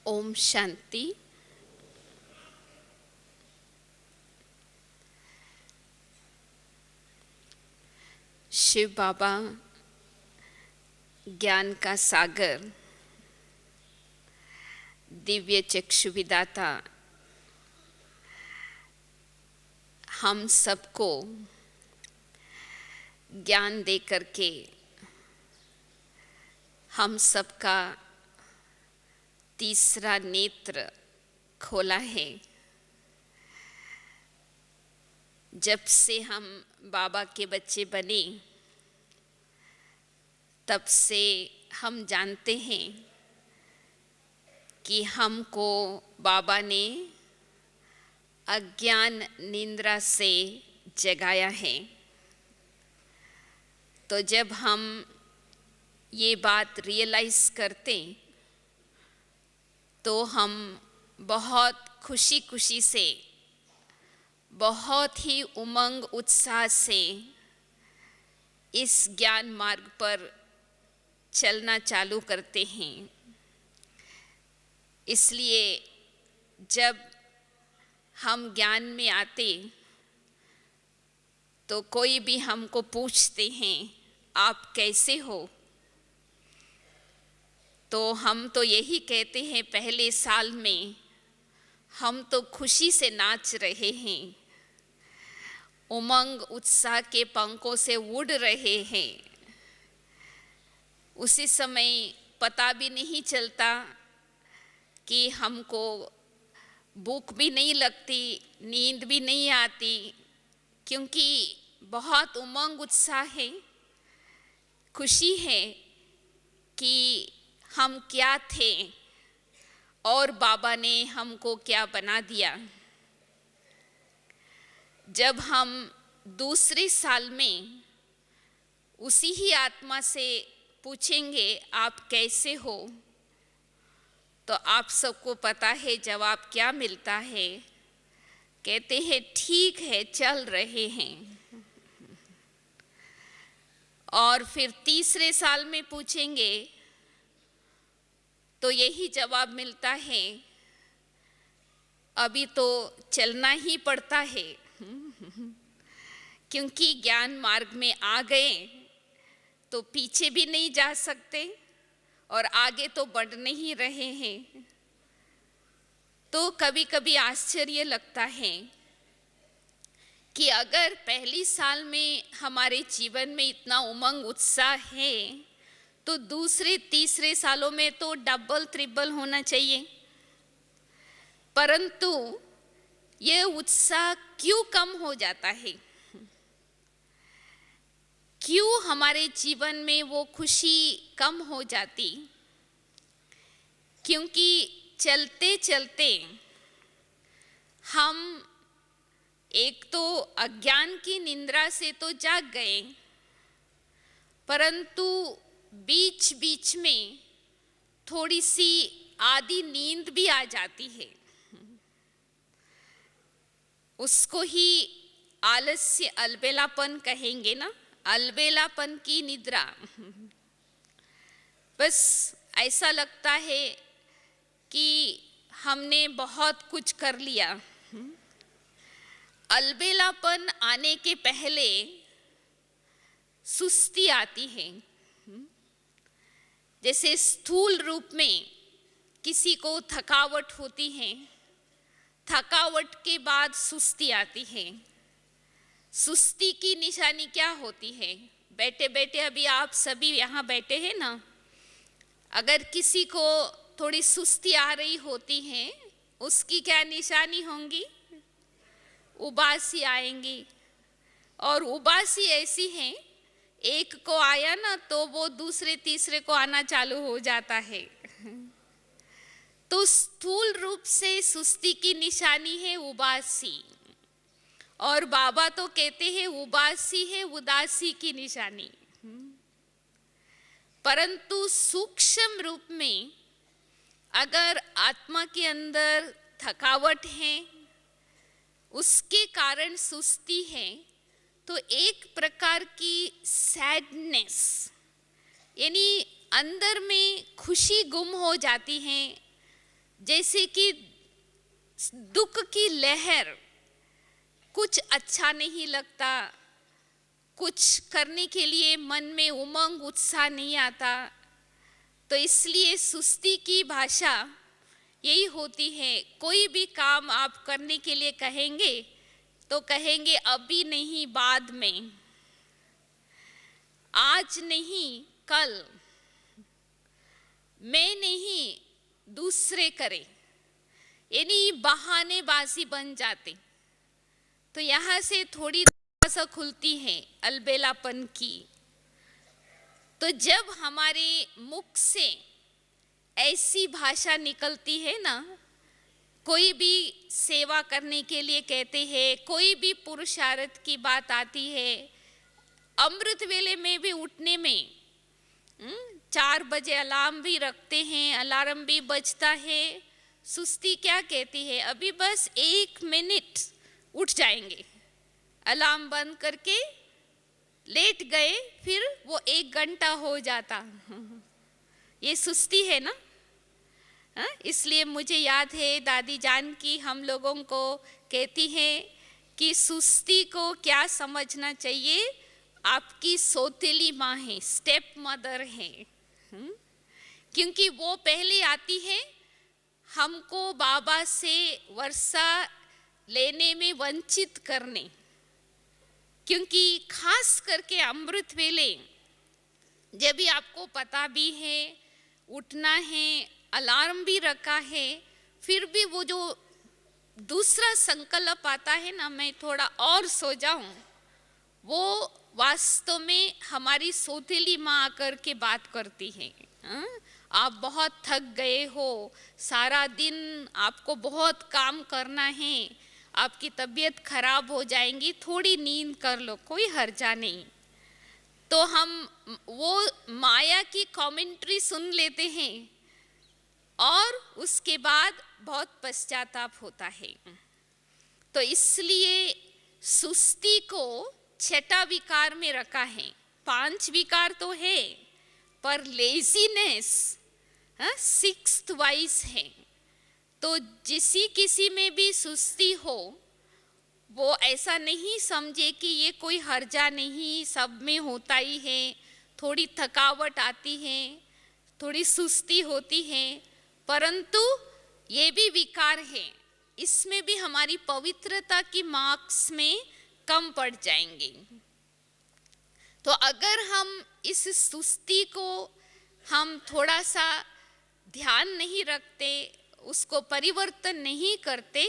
ओम शांति। शिव बाबा ज्ञान का सागर, दिव्य चक्षु विदाता, हम सबको ज्ञान दे करके हम सबका तीसरा नेत्र खोला है। जब से हम बाबा के बच्चे बने तब से हम जानते हैं कि हमको बाबा ने अज्ञान निंद्रा से जगाया है। तो जब हम ये बात रियलाइज करते तो हम बहुत खुशी खुशी से, बहुत ही उमंग उत्साह से इस ज्ञान मार्ग पर चलना चालू करते हैं। इसलिए जब हम ज्ञान में आते तो कोई भी हमको पूछते हैं आप कैसे हो, तो हम तो यही कहते हैं पहले साल में हम तो खुशी से नाच रहे हैं, उमंग उत्साह के पंखों से उड़ रहे हैं। उसी समय पता भी नहीं चलता कि हमको भूख भी नहीं लगती, नींद भी नहीं आती, क्योंकि बहुत उमंग उत्साह है, खुशी है कि हम क्या थे और बाबा ने हमको क्या बना दिया। जब हम दूसरे साल में उसी ही आत्मा से पूछेंगे आप कैसे हो, तो आप सबको पता है जवाब क्या मिलता है। कहते हैं ठीक है, चल रहे हैं। और फिर तीसरे साल में पूछेंगे तो यही जवाब मिलता है अभी तो चलना ही पड़ता है, क्योंकि ज्ञान मार्ग में आ गए तो पीछे भी नहीं जा सकते और आगे तो बढ़ नहीं रहे हैं। तो कभी कभी आश्चर्य लगता है कि अगर पहली साल में हमारे जीवन में इतना उमंग उत्साह है तो दूसरे तीसरे सालों में तो डबल ट्रिपल होना चाहिए, परंतु ये उत्साह क्यों कम हो जाता है? क्यों हमारे जीवन में वो खुशी कम हो जाती? क्योंकि चलते चलते हम एक तो अज्ञान की निंद्रा से तो जाग गए, परंतु बीच बीच में थोड़ी सी आधी नींद भी आ जाती है। उसको ही आलस्य अलबेलापन कहेंगे ना, अलबेलापन की निद्रा। बस ऐसा लगता है कि हमने बहुत कुछ कर लिया। अलबेलापन आने के पहले सुस्ती आती है। जैसे स्थूल रूप में किसी को थकावट होती है, थकावट के बाद सुस्ती आती है। सुस्ती की निशानी क्या होती है? बैठे बैठे अभी आप सभी यहाँ बैठे हैं ना, अगर किसी को थोड़ी सुस्ती आ रही होती है उसकी क्या निशानी होंगी? उबासी आएंगी। और उबासी ऐसी है, एक को आया ना तो वो दूसरे तीसरे को आना चालू हो जाता है। तो स्थूल रूप से सुस्ती की निशानी है उबासी, और बाबा तो कहते हैं उबासी है उदासी की निशानी। परंतु सूक्ष्म रूप में अगर आत्मा के अंदर थकावट है, उसके कारण सुस्ती है, तो एक प्रकार की सैडनेस, यानी अंदर में खुशी गुम हो जाती है, जैसे कि दुख की लहर, कुछ अच्छा नहीं लगता, कुछ करने के लिए मन में उमंग उत्साह नहीं आता। तो इसलिए सुस्ती की भाषा यही होती है। कोई भी काम आप करने के लिए कहेंगे तो कहेंगे अभी नहीं, बाद में, आज नहीं कल, मैं नहीं दूसरे करे, यानी बहानेबाजी बन जाते। तो यहाँ से थोड़ी सा खुलती है अलबेलापन की। तो जब हमारे मुख से ऐसी भाषा निकलती है ना, कोई भी सेवा करने के लिए कहते हैं, कोई भी पुरुषार्थ की बात आती है, अमृत वेले में भी उठने में 4 बजे अलार्म भी रखते हैं, अलार्म भी बजता है। सुस्ती क्या कहती है, अभी बस 1 मिनट उठ जाएंगे, अलार्म बंद करके लेट गए, फिर वो 1 घंटा हो जाता। ये सुस्ती है ना। इसलिए मुझे याद है दादी जान की हम लोगों को कहती हैं कि सुस्ती को क्या समझना चाहिए, आपकी सौतेली माँ है, स्टेप मदर है। क्योंकि वो पहले आती है हमको बाबा से वर्षा लेने में वंचित करने। क्योंकि खास करके अमृत वेले जब भी आपको पता भी है, उठना है, अलार्म भी रखा है, फिर भी वो जो दूसरा संकल्प आता है ना, मैं थोड़ा और सो जाऊं, वो वास्तव में हमारी सौतेली माँ आकर के बात करती है। आप बहुत थक गए हो, सारा दिन आपको बहुत काम करना है, आपकी तबीयत खराब हो जाएंगी, थोड़ी नींद कर लो, कोई हर्जा नहीं। तो हम वो माया की कमेंट्री सुन लेते हैं और उसके बाद बहुत पश्चाताप होता है। तो इसलिए सुस्ती को 6ठा विकार में रखा है। 5 विकार तो है, पर लेजीनेस 6th वाइस है। तो किसी में भी सुस्ती हो, वो ऐसा नहीं समझे कि ये कोई हर्जा नहीं, सब में होता ही है, थोड़ी थकावट आती है, थोड़ी सुस्ती होती है, परंतु ये भी विकार है, इसमें भी हमारी पवित्रता की मार्क्स में कम पड़ जाएंगे। तो अगर हम इस सुस्ती को हम थोड़ा सा ध्यान नहीं रखते, उसको परिवर्तन नहीं करते,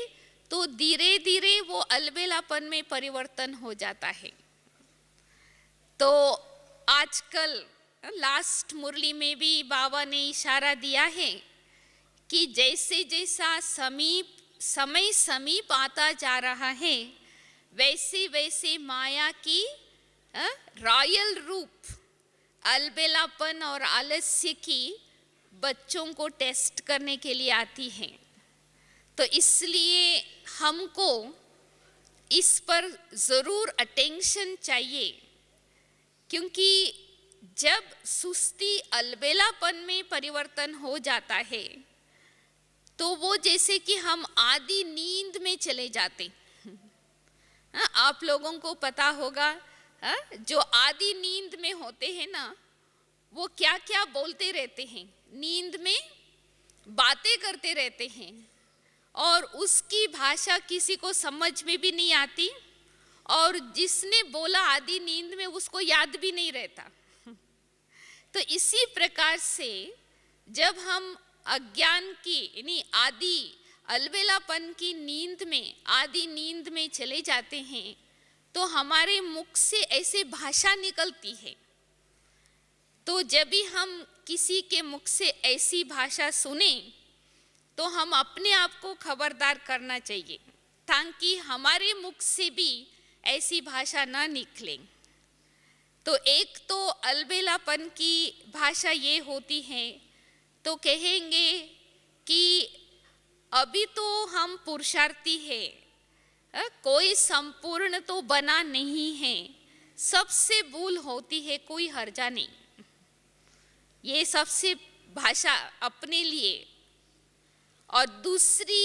तो धीरे धीरे वो अलबेलापन में परिवर्तन हो जाता है। तो आजकल लास्ट मुरली में भी बाबा ने इशारा दिया है कि जैसे जैसा समय समीप आता जा रहा है, वैसे वैसे माया की रॉयल रूप अलबेलापन और आलस्य की बच्चों को टेस्ट करने के लिए आती है। तो इसलिए हमको इस पर ज़रूर अटेंशन चाहिए, क्योंकि जब सुस्ती अलबेलापन में परिवर्तन हो जाता है, तो वो जैसे कि हम आधी नींद में चले जाते। आप लोगों को पता होगा, जो आधी नींद में होते हैं ना, वो क्या क्या बोलते रहते हैं, नींद में बातें करते रहते हैं, और उसकी भाषा किसी को समझ में भी नहीं आती, और जिसने बोला आधी नींद में उसको याद भी नहीं रहता। तो इसी प्रकार से जब हम अज्ञान की यानी आदि अलबेलापन की नींद में, आदि नींद में चले जाते हैं, तो हमारे मुख से ऐसे भाषा निकलती है। तो जब भी हम किसी के मुख से ऐसी भाषा सुने, तो हम अपने आप को खबरदार करना चाहिए, ताकि हमारे मुख से भी ऐसी भाषा ना निकले। तो एक तो अलबेलापन की भाषा ये होती है, तो कहेंगे कि अभी तो हम पुरुषार्थी है, कोई संपूर्ण तो बना नहीं है, सबसे भूल होती है, कोई हर्जा नहीं। ये सबसे भाषा अपने लिए। और दूसरी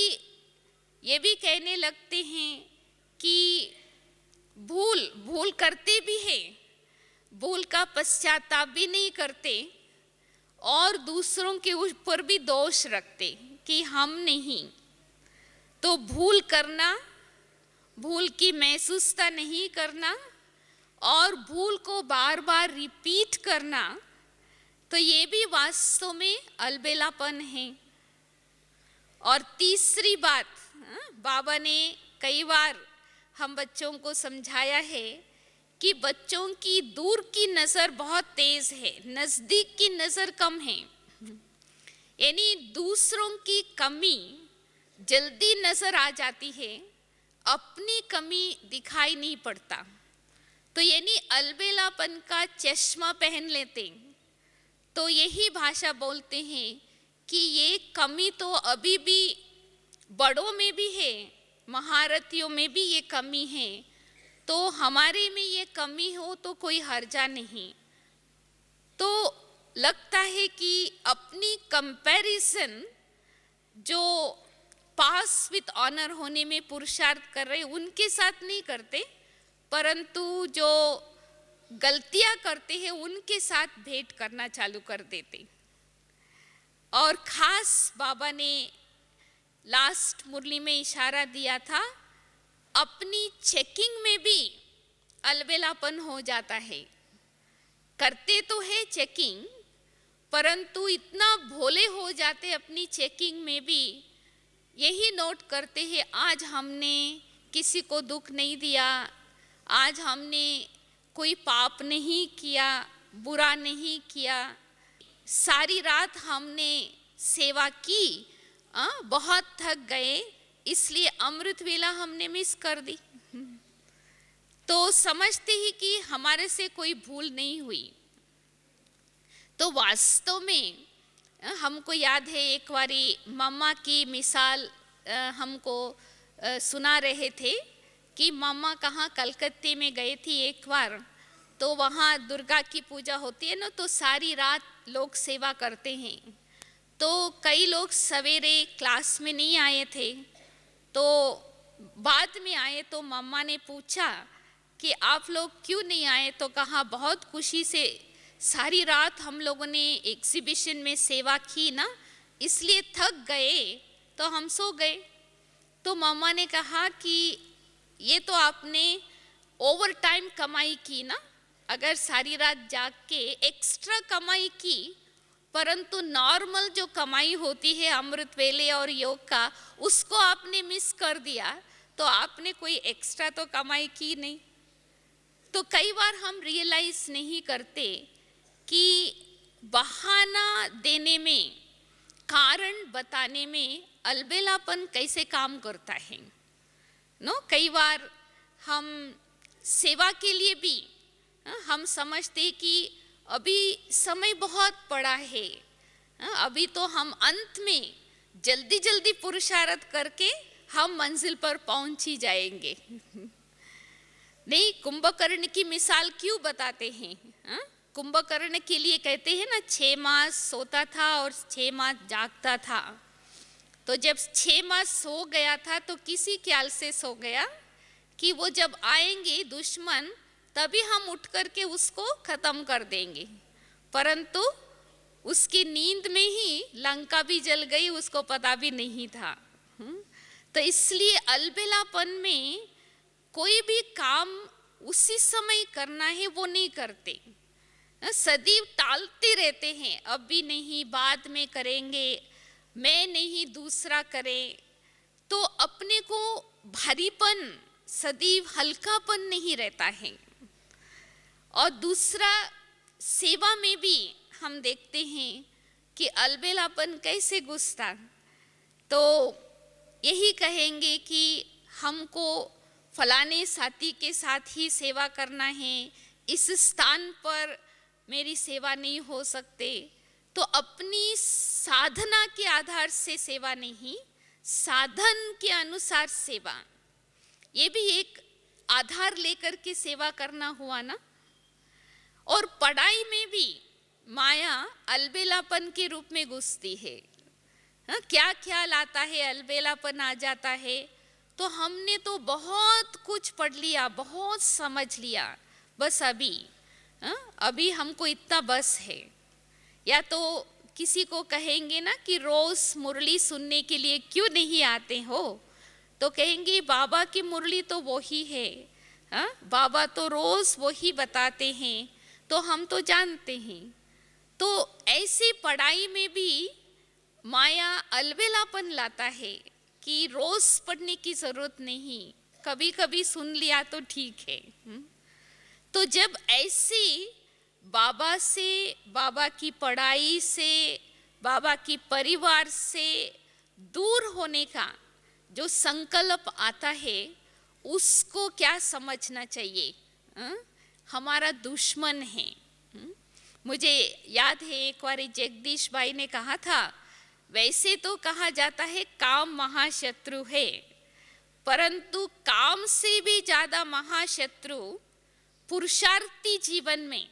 ये भी कहने लगते हैं कि भूल करते भी हैं, भूल का पश्चाताप भी नहीं करते और दूसरों के ऊपर भी दोष रखते कि हम नहीं। तो भूल करना, भूल की महसूसता नहीं करना और भूल को बार बार रिपीट करना, तो ये भी वास्तव में अलबेलापन है। और तीसरी बात, बाबा ने कई बार हम बच्चों को समझाया है कि बच्चों की दूर की नज़र बहुत तेज है, नज़दीक की नज़र कम है। यानी दूसरों की कमी जल्दी नज़र आ जाती है, अपनी कमी दिखाई नहीं पड़ता। तो यानी अलबेलापन का चश्मा पहन लेते, तो यही भाषा बोलते हैं कि ये कमी तो अभी भी बड़ों में भी है, महारथियों में भी ये कमी है, तो हमारे में ये कमी हो तो कोई हर्जा नहीं। तो लगता है कि अपनी कंपैरिजन जो पास विद ऑनर होने में पुरुषार्थ कर रहे उनके साथ नहीं करते, परंतु जो गलतियां करते हैं उनके साथ भेंट करना चालू कर देते। और खास बाबा ने लास्ट मुरली में इशारा दिया था, अपनी चेकिंग में भी अलबेलापन हो जाता है। करते तो है चेकिंग, परंतु इतना भोले हो जाते अपनी चेकिंग में भी, यही नोट करते हैं आज हमने किसी को दुख नहीं दिया, आज हमने कोई पाप नहीं किया, बुरा नहीं किया, सारी रात हमने सेवा की, बहुत थक गए इसलिए अमृत वेला हमने मिस कर दी। तो समझते ही कि हमारे से कोई भूल नहीं हुई। तो वास्तव में हमको याद है एक बारी मम्मा की मिसाल हमको सुना रहे थे कि मम्मा कहाँ कलकत्ते में गए थी एक बार, तो वहाँ दुर्गा की पूजा होती है ना, तो सारी रात लोग सेवा करते हैं। तो कई लोग सवेरे क्लास में नहीं आए थे, तो बाद में आए, तो मम्मा ने पूछा कि आप लोग क्यों नहीं आए, तो कहा बहुत खुशी से सारी रात हम लोगों ने एग्जीबिशन में सेवा की ना, इसलिए थक गए तो हम सो गए। तो मम्मा ने कहा कि ये तो आपने ओवर टाइम कमाई की ना, अगर सारी रात जाग के एक्स्ट्रा कमाई की, परंतु नॉर्मल जो कमाई होती है अमृत वेले और योग का, उसको आपने मिस कर दिया, तो आपने कोई एक्स्ट्रा तो कमाई की नहीं। तो कई बार हम रियलाइज नहीं करते कि बहाना देने में, कारण बताने में अलबेलापन कैसे काम करता है। कई बार हम सेवा के लिए भी हम समझते कि अभी समय बहुत पड़ा है, अभी तो हम अंत में जल्दी जल्दी पुरुषार्थ करके हम मंजिल पर पहुंच ही जाएंगे। नहीं, कुंभकर्ण की मिसाल क्यों बताते हैं? कुंभकर्ण के लिए कहते हैं ना, 6 मास सोता था और 6 मास जागता था। तो जब 6 मास सो गया था तो किसी ख्याल से सो गया कि वो जब आएंगे दुश्मन तभी हम उठ करके उसको खत्म कर देंगे, परंतु उसकी नींद में ही लंका भी जल गई, उसको पता भी नहीं था। तो इसलिए अलबेलापन में कोई भी काम उसी समय करना है वो नहीं करते, सदैव टालते रहते हैं, अभी नहीं बाद में करेंगे, मैं नहीं दूसरा करे। तो अपने को भारीपन, सदैव हल्कापन नहीं रहता है। और दूसरा, सेवा में भी हम देखते हैं कि अलबेलापन कैसे घुसता। तो यही कहेंगे कि हमको फलाने साथी के साथ ही सेवा करना है, इस स्थान पर मेरी सेवा नहीं हो सकते, तो अपनी साधना के आधार से सेवा नहीं, साधन के अनुसार सेवा, ये भी एक आधार लेकर के सेवा करना हुआ ना। और पढ़ाई में भी माया अलबेलापन के रूप में घुसती है। हाँ, क्या ख्याल आता है, अलबेलापन आ जाता है। तो हमने तो बहुत कुछ पढ़ लिया, बहुत समझ लिया, बस अभी अभी हमको इतना बस है। या तो किसी को कहेंगे ना कि रोज मुरली सुनने के लिए क्यों नहीं आते हो, तो कहेंगे बाबा की मुरली तो वही है, बाबा तो रोज वही बताते हैं, तो हम तो जानते हैं। तो ऐसी पढ़ाई में भी माया अलबेलापन लाता है कि रोज पढ़ने की जरूरत नहीं, कभी कभी सुन लिया तो ठीक है। तो जब ऐसी बाबा से, बाबा की पढ़ाई से, बाबा की परिवार से दूर होने का जो संकल्प आता है, उसको क्या समझना चाहिए, हमारा दुश्मन है। मुझे याद है एक बार जगदीश भाई ने कहा था, वैसे तो कहा जाता है काम महाशत्रु है, परंतु काम से भी ज्यादा महाशत्रु पुरुषार्थी जीवन में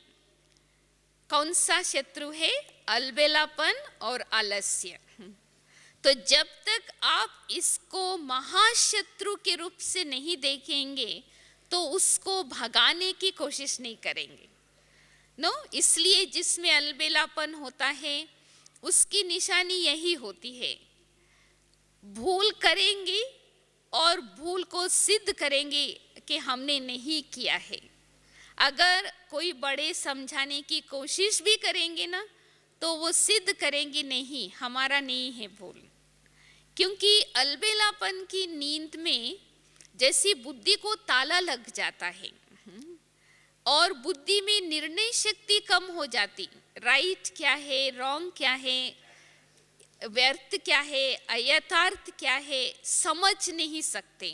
कौन सा शत्रु है? अलबेलापन और आलस्य। तो जब तक आप इसको महाशत्रु के रूप से नहीं देखेंगे तो उसको भगाने की कोशिश नहीं करेंगे। इसलिए जिसमें अलबेलापन होता है उसकी निशानी यही होती है, भूल करेंगे और भूल को सिद्ध करेंगे कि हमने नहीं किया है। अगर कोई बड़े समझाने की कोशिश भी करेंगे ना, तो वो सिद्ध करेंगे नहीं, हमारा नहीं है भूल। क्योंकि अलबेलापन की नींद में जैसी बुद्धि को ताला लग जाता है और बुद्धि में निर्णय शक्ति कम हो जाती, राइट क्या है, रॉन्ग क्या है, व्यर्थ क्या है, अयथार्थ क्या है, समझ नहीं सकते।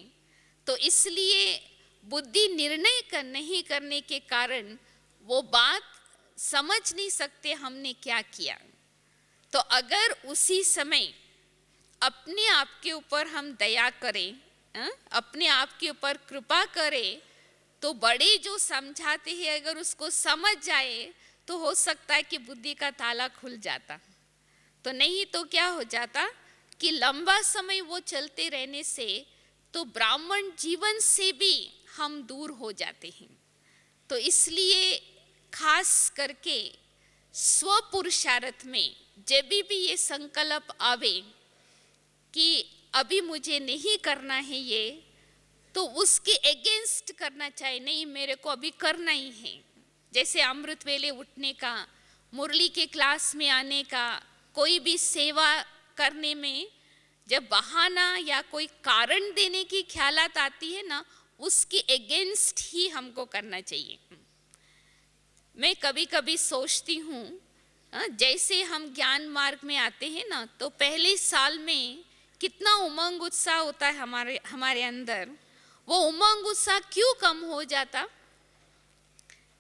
तो इसलिए बुद्धि निर्णय नहीं करने के कारण वो बात समझ नहीं सकते हमने क्या किया। तो अगर उसी समय अपने आप के ऊपर हम दया करें, अपने आप के ऊपर कृपा करें, तो बड़े जो समझाते हैं अगर उसको समझ जाए तो हो सकता है कि बुद्धि का ताला खुल जाता। तो नहीं तो क्या हो जाता कि लंबा समय वो चलते रहने से तो ब्राह्मण जीवन से भी हम दूर हो जाते हैं। तो इसलिए खास करके स्वपुरुषार्थ में जब भी ये संकल्प आवे कि अभी मुझे नहीं करना है ये, तो उसके अगेंस्ट करना चाहिए, नहीं मेरे को अभी करना ही है। जैसे अमृत वेले उठने का, मुरली के क्लास में आने का, कोई भी सेवा करने में जब बहाना या कोई कारण देने की ख्यालात आती है ना, उसके अगेंस्ट ही हमको करना चाहिए। मैं कभी कभी सोचती हूँ, जैसे हम ज्ञान मार्ग में आते हैं ना, तो पहले साल में कितना उमंग उत्साह होता है हमारे अंदर, वो उमंग उत्साह क्यों कम हो जाता?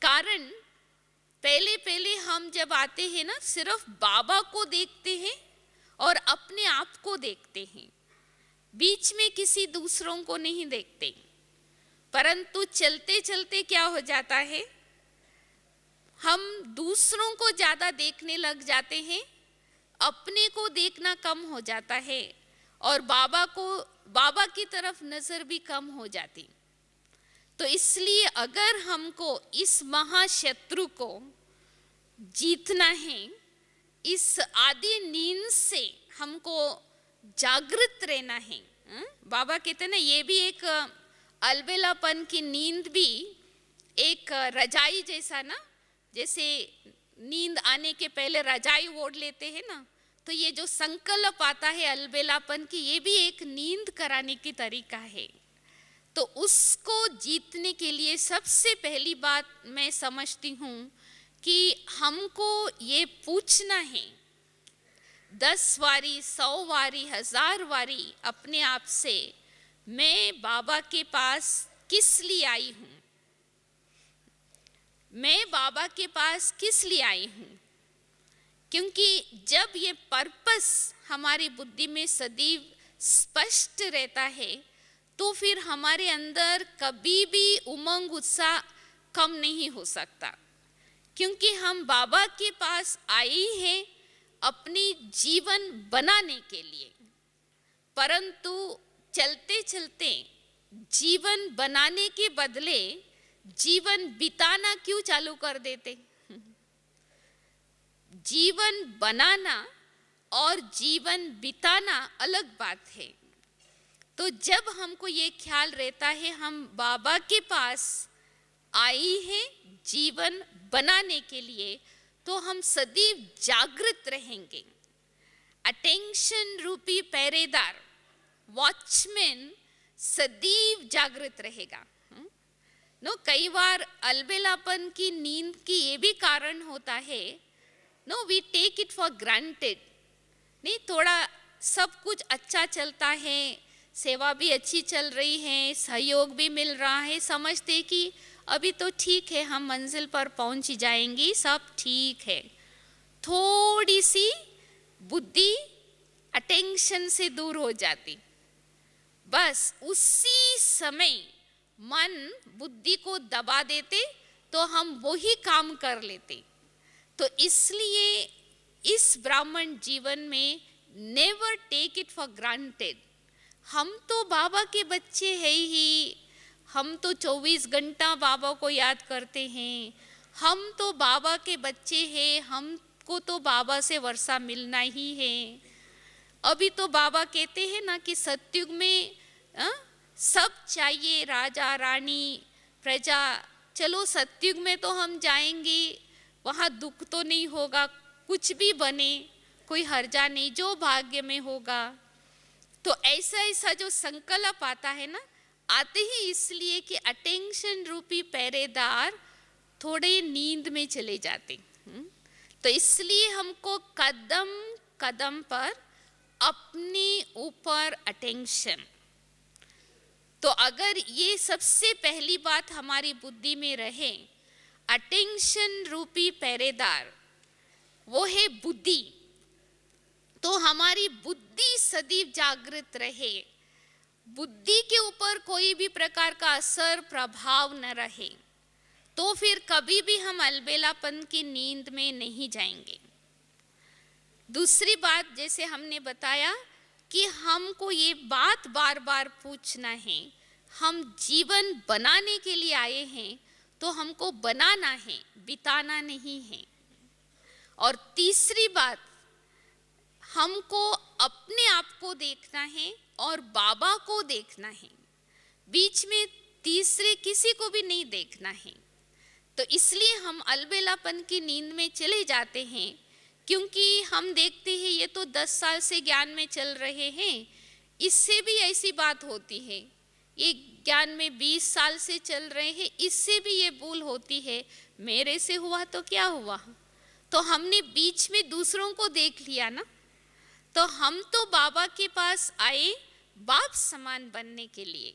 कारण पहले पहले हम जब आते हैं ना, सिर्फ बाबा को देखते हैं और अपने आप को देखते हैं, बीच में किसी दूसरों को नहीं देखते। परंतु चलते चलते क्या हो जाता है, हम दूसरों को ज्यादा देखने लग जाते हैं, अपने को देखना कम हो जाता है और बाबा की तरफ नजर भी कम हो जाती। तो इसलिए अगर हमको इस महाशत्रु को जीतना है, इस आदि नींद से हमको जागृत रहना है। बाबा कहते ना, ये भी एक अलबेलापन की नींद भी एक रजाई जैसा ना, जैसे नींद आने के पहले रजाई ओढ़ लेते हैं ना, तो ये जो संकल्प आता है अलबेलापन की, ये भी एक नींद कराने की तरीका है। तो उसको जीतने के लिए सबसे पहली बात मैं समझती हूँ कि हमको ये पूछना है 10 बारी, 100 बारी, 1000 बारी अपने आप से, मैं बाबा के पास किस लिए आई हूँ? मैं बाबा के पास किस लिए आई हूँ? क्योंकि जब ये पर्पस हमारी बुद्धि में सदैव स्पष्ट रहता है, तो फिर हमारे अंदर कभी भी उमंग उत्साह कम नहीं हो सकता। क्योंकि हम बाबा के पास आए हैं अपनी जीवन बनाने के लिए, परंतु चलते चलते जीवन बनाने के बदले जीवन बिताना क्यों चालू कर देते? जीवन बनाना और जीवन बिताना अलग बात है। तो जब हमको ये ख्याल रहता है हम बाबा के पास आई हैं जीवन बनाने के लिए, तो हम सदैव जागृत रहेंगे। अटेंशन रूपी पहरेदार, वॉचमैन सदैव जागृत रहेगा। कई बार अलबेलापन की नींद की ये भी कारण होता है, we take it for granted. नहीं, थोड़ा सब कुछ अच्छा चलता है, सेवा भी अच्छी चल रही है, सहयोग भी मिल रहा है, समझते कि अभी तो ठीक है, हम मंजिल पर पहुंच ही जाएंगे, सब ठीक है। थोड़ी सी बुद्धि अटेंशन से दूर हो जाती, बस उसी समय मन बुद्धि को दबा देते तो हम वही काम कर लेते। तो इसलिए इस ब्राह्मण जीवन में never take it for granted. हम तो बाबा के बच्चे हैं ही, हम तो 24 घंटा बाबा को याद करते हैं, हम तो बाबा के बच्चे हैं, हमको तो बाबा से वर्षा मिलना ही है। अभी तो बाबा कहते हैं ना कि सतयुग में सब चाहिए, राजा रानी प्रजा। चलो सतयुग में तो हम जाएंगे, वहाँ दुख तो नहीं होगा, कुछ भी बने कोई हर्जा नहीं, जो भाग्य में होगा। तो ऐसा ऐसा जो संकल्प आता है ना, आते ही इसलिए कि अटेंशन रूपी पहरेदार थोड़े नींद में चले जाते। तो इसलिए हमको कदम कदम पर अपने ऊपर अटेंशन। तो अगर ये सबसे पहली बात हमारी बुद्धि में रहे, अटेंशन रूपी पहरेदार वो है बुद्धि, तो हमारी बुद्धि सदैव जागृत रहे, बुद्धि के ऊपर कोई भी प्रकार का असर प्रभाव न रहे, तो फिर कभी भी हम अलबेलापन की नींद में नहीं जाएंगे। दूसरी बात, जैसे हमने बताया कि हमको ये बात बार बार पूछना है, हम जीवन बनाने के लिए आए हैं तो हमको बनाना है, बिताना नहीं है। और तीसरी बात, हमको अपने आप को देखना है और बाबा को देखना है, बीच में तीसरे किसी को भी नहीं देखना है। तो इसलिए हम अलबेलापन की नींद में चले जाते हैं, क्योंकि हम देखते हैं ये तो 10 साल से ज्ञान में चल रहे हैं, इससे भी ऐसी बात होती है, ये ज्ञान में 20 साल से चल रहे हैं, इससे भी ये भूल होती है, मेरे से हुआ तो क्या हुआ। तो हमने बीच में दूसरों को देख लिया ना। तो हम तो बाबा के पास आए बाप समान बनने के लिए,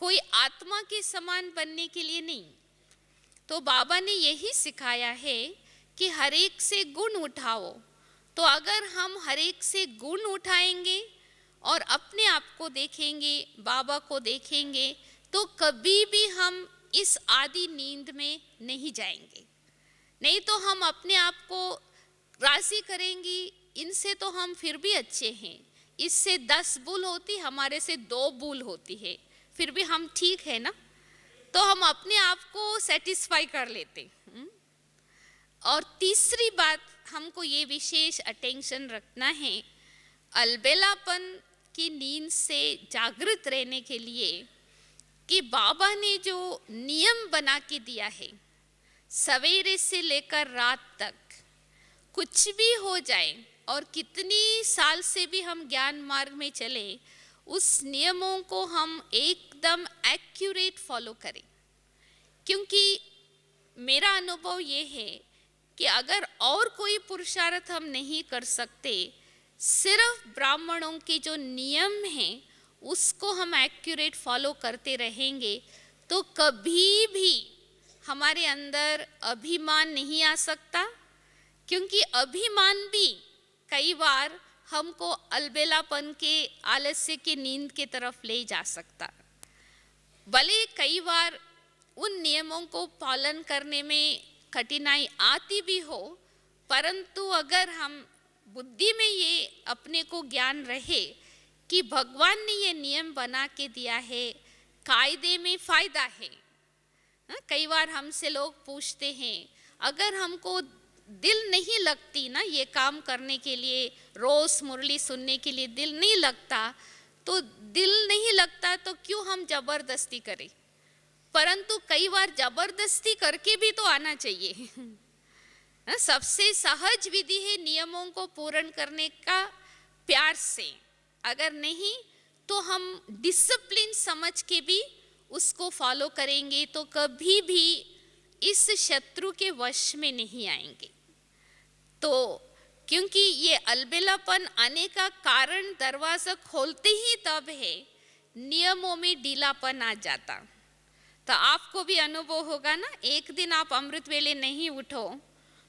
कोई आत्मा के समान बनने के लिए नहीं। तो बाबा ने यही सिखाया है कि हर एक से गुण उठाओ। तो अगर हम हर एक से गुण उठाएंगे और अपने आप को देखेंगे, बाबा को देखेंगे, तो कभी भी हम इस आदि नींद में नहीं जाएंगे। नहीं तो हम अपने आप को राशि करेंगे, इनसे तो हम फिर भी अच्छे हैं, इससे 10 भूल होती, हमारे से 2 भूल होती है, फिर भी हम ठीक है ना। तो हम अपने आप को सेटिस्फाई कर लेते। और तीसरी बात, हमको ये विशेष अटेंशन रखना है अलबेलापन की नींद से जागृत रहने के लिए, कि बाबा ने जो नियम बना के दिया है, सवेरे से लेकर रात तक कुछ भी हो जाए और कितनी साल से भी हम ज्ञान मार्ग में चले, उस नियमों को हम एकदम एक्यूरेट फॉलो करें। क्योंकि मेरा अनुभव ये है कि अगर और कोई पुरुषार्थ हम नहीं कर सकते, सिर्फ ब्राह्मणों के जो नियम हैं उसको हम एक्यूरेट फॉलो करते रहेंगे, तो कभी भी हमारे अंदर अभिमान नहीं आ सकता। क्योंकि अभिमान भी कई बार हमको अलबेलापन के आलस्य के नींद के तरफ ले जा सकता। भले कई बार उन नियमों को पालन करने में कठिनाई आती भी हो, परंतु अगर हम बुद्धि में ये अपने को ज्ञान रहे कि भगवान ने ये नियम बना के दिया है, कायदे में फायदा है। कई बार हमसे लोग पूछते हैं, अगर हमको दिल नहीं लगती ना ये काम करने के लिए, रोज मुरली सुनने के लिए दिल नहीं लगता, तो दिल नहीं लगता तो क्यों हम जबरदस्ती करें। परंतु कई बार जबरदस्ती करके भी तो आना चाहिए। सबसे सहज विधि है नियमों को पूर्ण करने का प्यार से। अगर नहीं तो हम डिसिप्लिन समझ के भी उसको फॉलो करेंगे तो कभी भी इस शत्रु के वश में नहीं आएंगे। तो क्योंकि ये अलबेलापन आने का कारण दरवाजा खोलते ही तब है, नियमों में ढीलापन आ जाता। तो आपको भी अनुभव होगा ना, एक दिन आप अमृत वेले नहीं उठो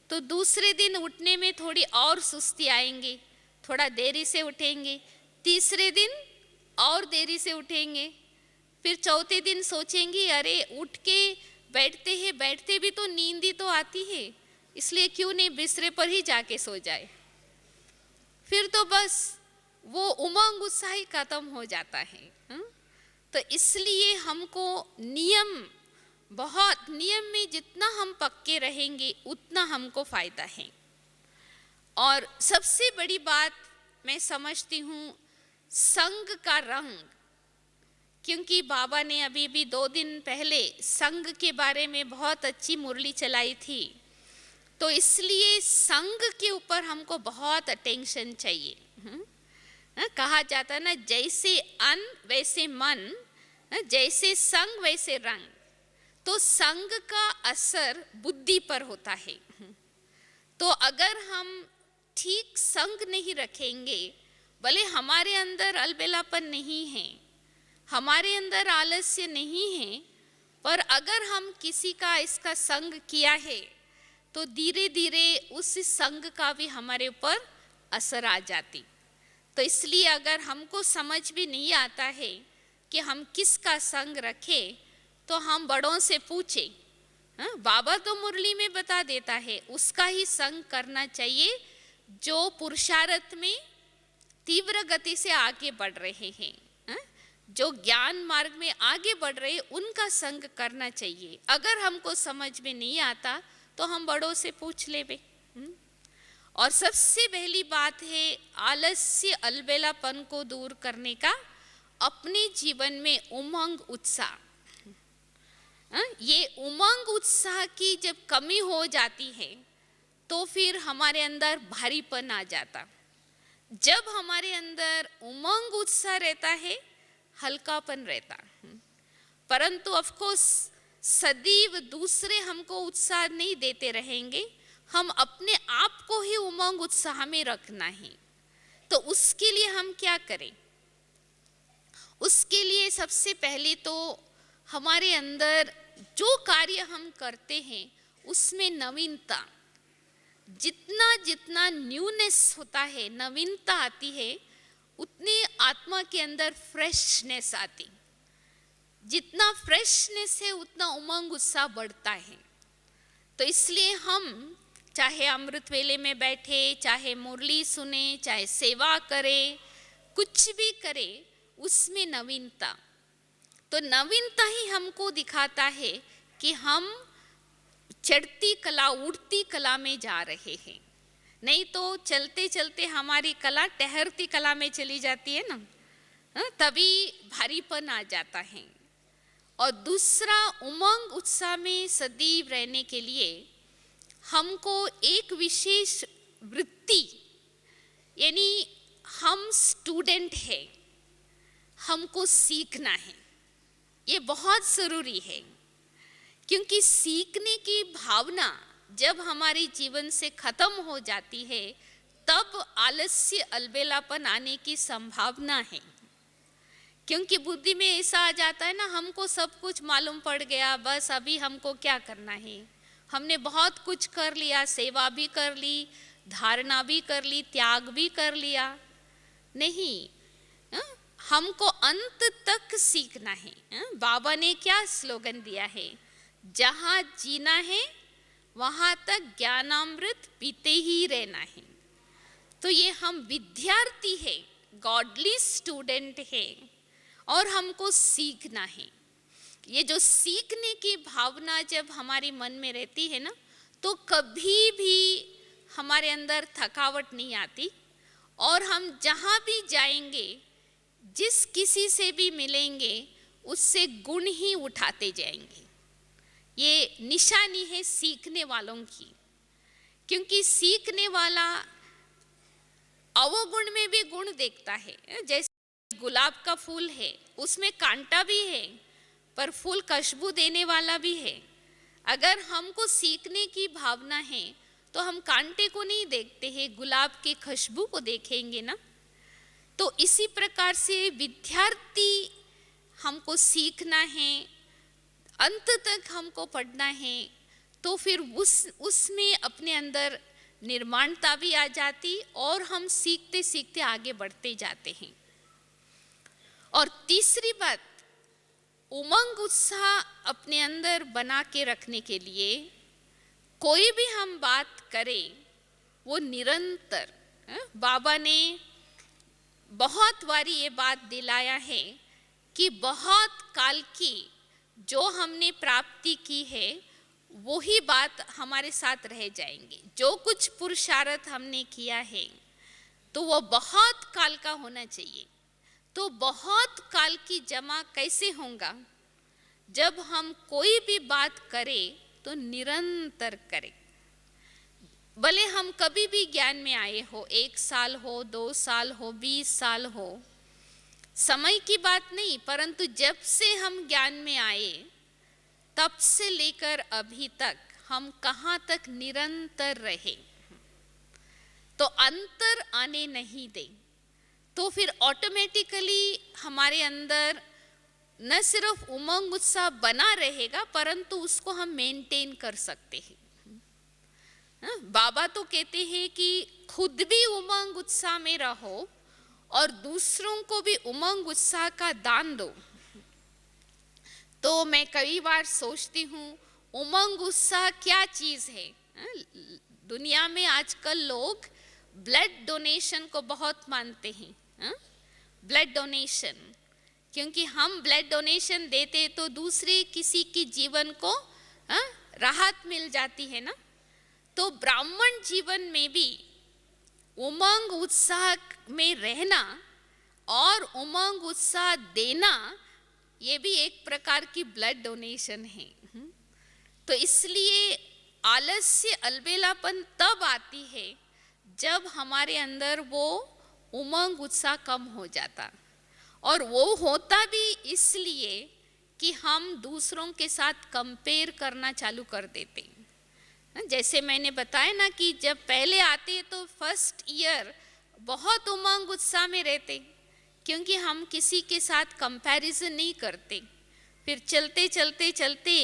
तो दूसरे दिन उठने में थोड़ी और सुस्ती आएंगे, थोड़ा देरी से उठेंगे, तीसरे दिन और देरी से उठेंगे, फिर चौथे दिन सोचेंगे अरे उठ के बैठते भी तो नींद ही तो आती है, इसलिए क्यों नहीं बिस्तरे पर ही जाके सो जाए। फिर तो बस वो उमंग उत्साह ही खत्म हो जाता है। तो इसलिए हमको नियम में जितना हम पक्के रहेंगे उतना हमको फायदा है। और सबसे बड़ी बात मैं समझती हूँ संग का रंग, क्योंकि बाबा ने अभी 2 दिन पहले संग के बारे में बहुत अच्छी मुरली चलाई थी, तो इसलिए संग के ऊपर हमको बहुत अटेंशन चाहिए। कहा जाता ना, जैसे अन्न वैसे मन, जैसे संग वैसे रंग। तो संग का असर बुद्धि पर होता है। तो अगर हम ठीक संग नहीं रखेंगे, भले हमारे अंदर अलबेलापन नहीं है, हमारे अंदर आलस्य नहीं है, पर अगर हम किसी का इसका संग किया है तो धीरे धीरे उस संग का भी हमारे ऊपर असर आ जाती। तो इसलिए अगर हमको समझ भी नहीं आता है कि हम किसका संग रखें, तो हम बड़ों से पूछे। बाबा तो मुरली में बता देता है, उसका ही संग करना चाहिए जो पुरुषार्थ में तीव्र गति से आगे बढ़ रहे हैं, जो ज्ञान मार्ग में आगे बढ़ रहे, उनका संग करना चाहिए। अगर हमको समझ में नहीं आता तो हम बड़ों से पूछ ले बे। और सबसे पहली बात है आलस्य अलबेलापन को दूर करने का, अपने जीवन में उमंग उत्साह। ये उमंग उत्साह की जब कमी हो जाती है तो फिर हमारे अंदर भारीपन आ जाता। जब हमारे अंदर उमंग उत्साह रहता है, हल्कापन रहता। परंतु ऑफ कोर्स सदैव दूसरे हमको उत्साह नहीं देते रहेंगे, हम अपने आप को ही उमंग उत्साह में रखना है। तो उसके लिए हम क्या करें? उसके लिए सबसे पहले तो हमारे अंदर जो कार्य हम करते हैं उसमें नवीनता, जितना जितना न्यूनेस होता है, नवीनता आती है, उतनी आत्मा के अंदर फ्रेशनेस आती। जितना फ्रेशनेस है उतना उमंग उत्साह बढ़ता है। तो इसलिए हम चाहे अमृत वेले में बैठे, चाहे मुरली सुने, चाहे सेवा करें, कुछ भी करें, उसमें नवीनता। तो नवीनता ही हमको दिखाता है कि हम चढ़ती कला, उड़ती कला में जा रहे हैं। नहीं तो चलते चलते हमारी कला ठहरती कला में चली जाती है ना, तभी भारीपन आ जाता है। और दूसरा, उमंग उत्साह में सदैव रहने के लिए हमको एक विशेष वृत्ति, यानी हम स्टूडेंट है, हमको सीखना है, ये बहुत ज़रूरी है। क्योंकि सीखने की भावना जब हमारे जीवन से खत्म हो जाती है, तब आलस्य अलबेलापन आने की संभावना है। क्योंकि बुद्धि में ऐसा आ जाता है ना, हमको सब कुछ मालूम पड़ गया, बस अभी हमको क्या करना है, हमने बहुत कुछ कर लिया, सेवा भी कर ली, धारणा भी कर ली, त्याग भी कर लिया। नहीं, हमको अंत तक सीखना है। बाबा ने क्या स्लोगन दिया है? जहाँ जीना है वहाँ तक ज्ञानामृत पीते ही रहना है। तो ये हम विद्यार्थी है, गॉडली स्टूडेंट है और हमको सीखना है। ये जो सीखने की भावना जब हमारे मन में रहती है ना, तो कभी भी हमारे अंदर थकावट नहीं आती और हम जहाँ भी जाएंगे, जिस किसी से भी मिलेंगे, उससे गुण ही उठाते जाएंगे। ये निशानी है सीखने वालों की, क्योंकि सीखने वाला अवगुण में भी गुण देखता है। जैसे गुलाब का फूल है, उसमें कांटा भी है पर फूल खुशबू देने वाला भी है। अगर हमको सीखने की भावना है तो हम कांटे को नहीं देखते हैं, गुलाब की खुशबू को देखेंगे ना। तो इसी प्रकार से विद्यार्थी हमको सीखना है, अंत तक हमको पढ़ना है, तो फिर उसमें अपने अंदर निर्माणता भी आ जाती और हम सीखते सीखते आगे बढ़ते जाते हैं। और तीसरी बात, उमंग उत्साह अपने अंदर बना के रखने के लिए कोई भी हम बात करें वो निरंतर, बाबा ने बहुत बारी ये बात दिलाया है कि बहुत काल की जो हमने प्राप्ति की है वही बात हमारे साथ रह जाएंगे। जो कुछ पुरुषार्थ हमने किया है तो वो बहुत काल का होना चाहिए। तो बहुत काल की जमा कैसे होगा? जब हम कोई भी बात करें तो निरंतर करें। भले हम कभी भी ज्ञान में आए हो, 1 साल हो, 2 साल हो, 20 साल हो, समय की बात नहीं, परंतु जब से हम ज्ञान में आए तब से लेकर अभी तक हम कहाँ तक निरंतर रहे, तो अंतर आने नहीं दे, तो फिर ऑटोमेटिकली हमारे अंदर न सिर्फ उमंग उत्साह बना रहेगा परंतु उसको हम मेंटेन कर सकते हैं। बाबा तो कहते हैं कि खुद भी उमंग उत्साह में रहो और दूसरों को भी उमंग उत्साह का दान दो। तो मैं कई बार सोचती हूँ उमंग उत्साह क्या चीज़ है। दुनिया में आजकल लोग ब्लड डोनेशन को बहुत मानते हैं, ब्लड डोनेशन, क्योंकि हम ब्लड डोनेशन देते तो दूसरे किसी की जीवन को राहत मिल जाती है ना। तो ब्राह्मण जीवन में भी उमंग उत्साह में रहना और उमंग उत्साह देना, ये भी एक प्रकार की ब्लड डोनेशन है। तो इसलिए आलस्य, अलबेलापन तब आती है जब हमारे अंदर वो उमंग उत्साह कम हो जाता, और वो होता भी इसलिए कि हम दूसरों के साथ कंपेयर करना चालू कर देते। जैसे मैंने बताया ना कि जब पहले आते तो फर्स्ट ईयर बहुत उमंग उत्साह में रहते, क्योंकि हम किसी के साथ कंपैरिजन नहीं करते। फिर चलते चलते चलते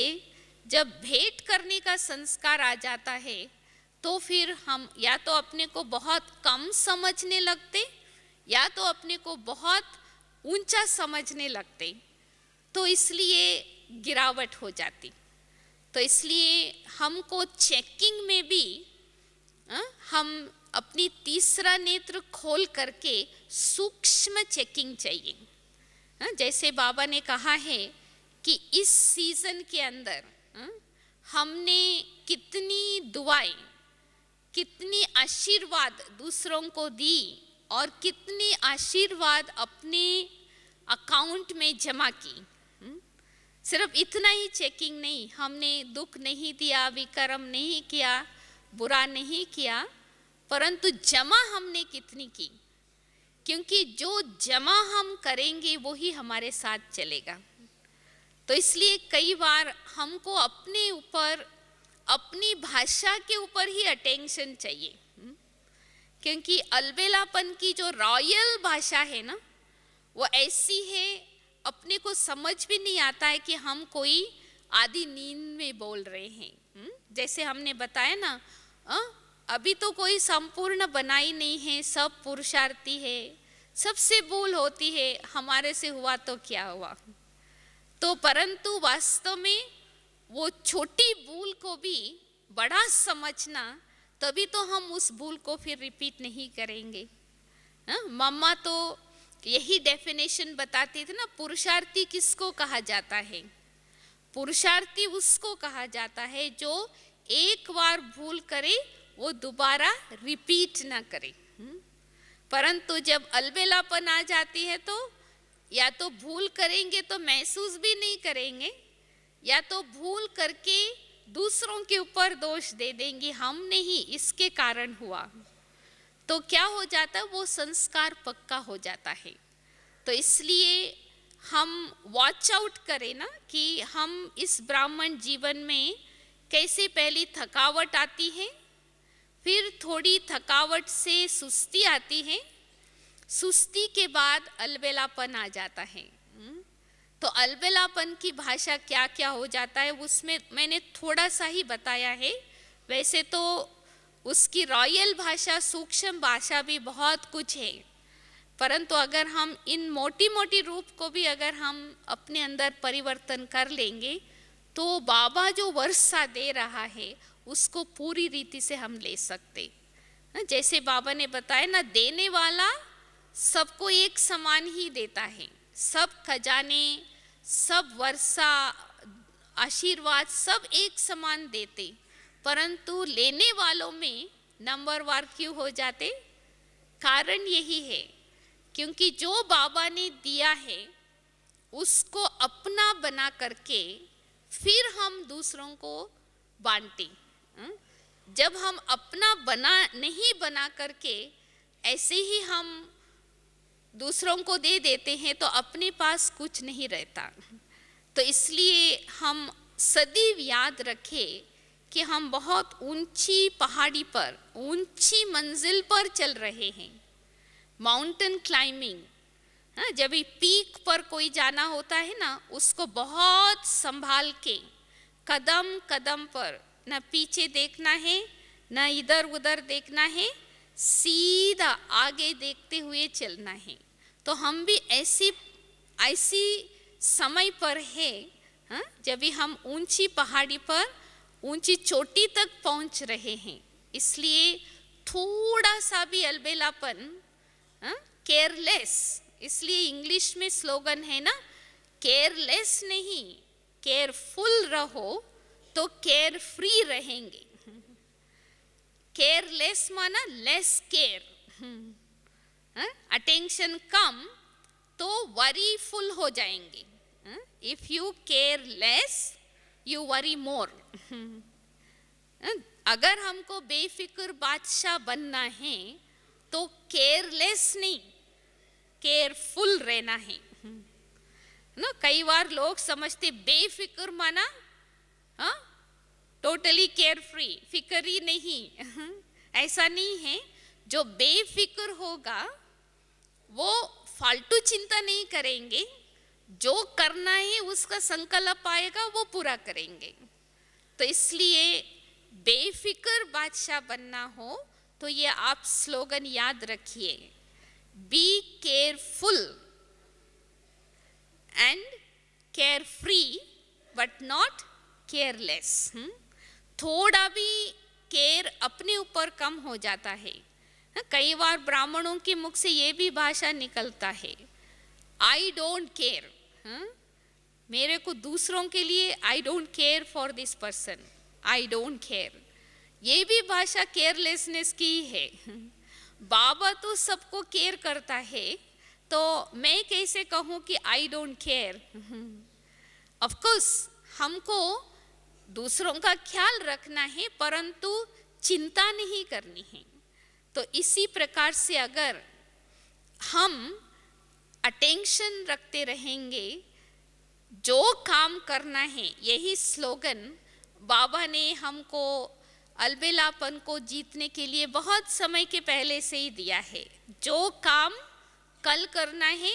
जब भेंट करने का संस्कार आ जाता है तो फिर हम या तो अपने को बहुत कम समझने लगते या तो अपने को बहुत ऊंचा समझने लगते, तो इसलिए गिरावट हो जाती। तो इसलिए हमको चेकिंग में भी हम अपनी तीसरा नेत्र खोल करके सूक्ष्म चेकिंग चाहिए। जैसे बाबा ने कहा है कि इस सीजन के अंदर हमने कितनी दुआएं, कितनी आशीर्वाद दूसरों को दी और कितनी आशीर्वाद अपने अकाउंट में जमा की। सिर्फ इतना ही चेकिंग नहीं, हमने दुख नहीं दिया, विकर्म नहीं किया, बुरा नहीं किया, परंतु जमा हमने कितनी की, क्योंकि जो जमा हम करेंगे वही हमारे साथ चलेगा। तो इसलिए कई बार हमको अपने ऊपर, अपनी भाषा के ऊपर ही अटेंशन चाहिए, क्योंकि अलबेलापन की जो रॉयल भाषा है ना, वो ऐसी है अपने को समझ भी नहीं आता है कि हम कोई आधी नींद में बोल रहे हैं। जैसे हमने बताया ना, अभी तो कोई संपूर्ण बनाई नहीं है, सब पुरुषार्थी है, सबसे भूल होती है, हमारे से हुआ तो क्या हुआ। तो परंतु वास्तव में वो छोटी भूल को भी बड़ा समझना तभी तो हम उस भूल को फिर रिपीट नहीं करेंगे। मम्मा तो यही डेफिनेशन बताती थी ना, पुरुषार्थी किसको कहा जाता है? पुरुषार्थी उसको कहा जाता है जो एक बार भूल करे वो दोबारा रिपीट ना करे। परंतु जब अलबेलापन आ जाती है तो या तो भूल करेंगे तो महसूस भी नहीं करेंगे, या तो भूल करके दूसरों के ऊपर दोष दे देंगे, हम नहीं, इसके कारण हुआ। तो क्या हो जाता है, वो संस्कार पक्का हो जाता है। तो इसलिए हम वॉच आउट करें ना कि हम इस ब्राह्मण जीवन में कैसे पहली थकावट आती है, फिर थोड़ी थकावट से सुस्ती आती है, सुस्ती के बाद अलबेलापन आ जाता है। तो अलबेलापन की भाषा क्या क्या हो जाता है उसमें मैंने थोड़ा सा ही बताया है। वैसे तो उसकी रॉयल भाषा, सूक्ष्म भाषा भी बहुत कुछ है, परंतु अगर हम इन मोटी मोटी रूप को भी अगर हम अपने अंदर परिवर्तन कर लेंगे तो बाबा जो वर्षा दे रहा है उसको पूरी रीति से हम ले सकते। जैसे बाबा ने बताया ना, देने वाला सबको एक समान ही देता है, सब खजाने, सब वर्षा, आशीर्वाद सब एक समान देते, परंतु लेने वालों में नंबरवार क्यों हो जाते? कारण यही है क्योंकि जो बाबा ने दिया है उसको अपना बना करके फिर हम दूसरों को बांटे। जब हम अपना नहीं बना करके ऐसे ही हम दूसरों को दे देते हैं तो अपने पास कुछ नहीं रहता। तो इसलिए हम सदैव याद रखें कि हम बहुत ऊंची पहाड़ी पर, ऊंची मंजिल पर चल रहे हैं, माउंटेन क्लाइंबिंग। जब भी पीक पर कोई जाना होता है ना, उसको बहुत संभाल के कदम कदम पर न पीछे देखना है न इधर उधर देखना है, सीधा आगे देखते हुए चलना है। तो हम भी ऐसी समय पर है जब भी हम ऊंची पहाड़ी पर, ऊंची चोटी तक पहुंच रहे हैं। इसलिए थोड़ा सा भी अलबेलापन, केयरलेस, इसलिए इंग्लिश में स्लोगन है ना, केयरलेस नहीं, केयरफुल रहो तो केयर फ्री रहेंगे। केयरलेस माना लेस केयर, अटेंशन कम तो वरीफुल हो जाएंगे। If you care less you worry more. अगर हमको बेफिक्र बादशाह बनना है तो केयरलेस नहीं, केयरफुल रहना है ना। कई बार लोग समझते बेफिक्र माना टोटली केयर फ्री, फिक्र ही नहीं। ऐसा नहीं है। जो बेफिक्र होगा वो फालतू चिंता नहीं करेंगे, जो करना है उसका संकल्प आएगा वो पूरा करेंगे। तो इसलिए बेफिक्र बादशाह बनना हो तो ये आप स्लोगन याद रखिए, be careful and care free but not careless. थोड़ा भी केयर अपने ऊपर कम हो जाता है। कई बार ब्राह्मणों के मुख से ये भी भाषा निकलता है, आई डोंट केयर। मेरे को दूसरों के लिए I don't care for this person, I don't care. ये भी भाषा केयरलेसनेस की है। बाबा तो सबको केयर करता है, तो मैं कैसे कहूँ कि I don't care? Of course हमको दूसरों का ख्याल रखना है, परंतु चिंता नहीं करनी है। तो इसी प्रकार से अगर हम अटेंशन रखते रहेंगे, जो काम करना है, यही स्लोगन बाबा ने हमको अलबेलापन को जीतने के लिए बहुत समय के पहले से ही दिया है। जो काम कल करना है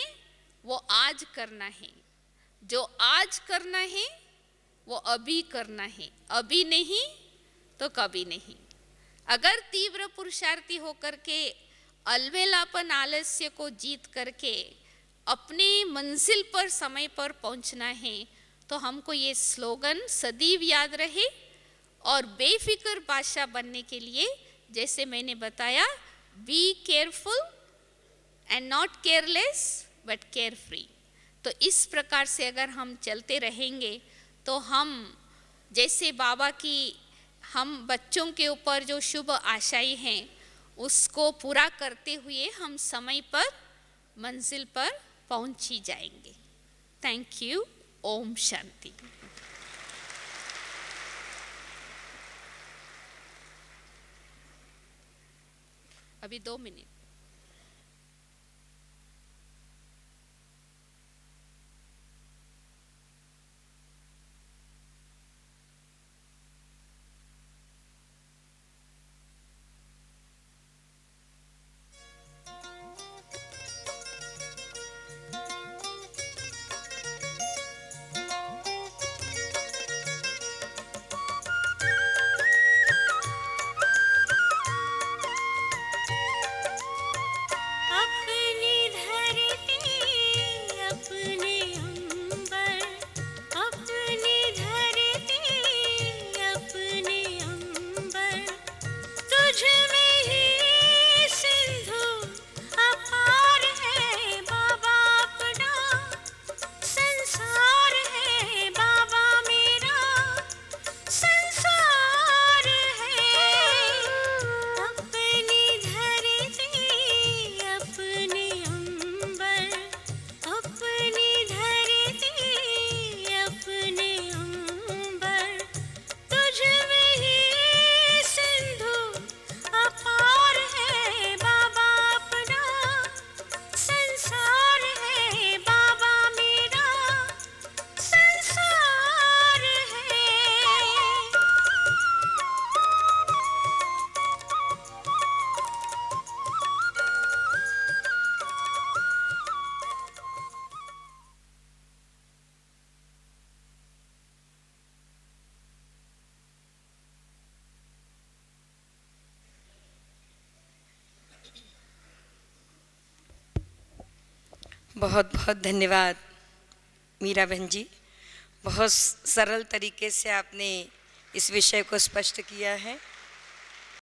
वो आज करना है, जो आज करना है वो अभी करना है, अभी नहीं तो कभी नहीं। अगर तीव्र पुरुषार्थी होकर के अलबेलापन, आलस्य को जीत करके अपने मंजिल पर समय पर पहुंचना है तो हमको ये स्लोगन सदैव याद रहे और बेफिक्र बादशाह बनने के लिए जैसे मैंने बताया, be careful and not careless but care free. तो इस प्रकार से अगर हम चलते रहेंगे तो हम जैसे बाबा की हम बच्चों के ऊपर जो शुभ आशाएं हैं उसको पूरा करते हुए हम समय पर मंजिल पर पहुंच ही जाएंगे। Thank you. ओम शांति। अभी 2 मिनट। बहुत बहुत धन्यवाद मीरा बहन जी। बहुत सरल तरीके से आपने इस विषय को स्पष्ट किया है।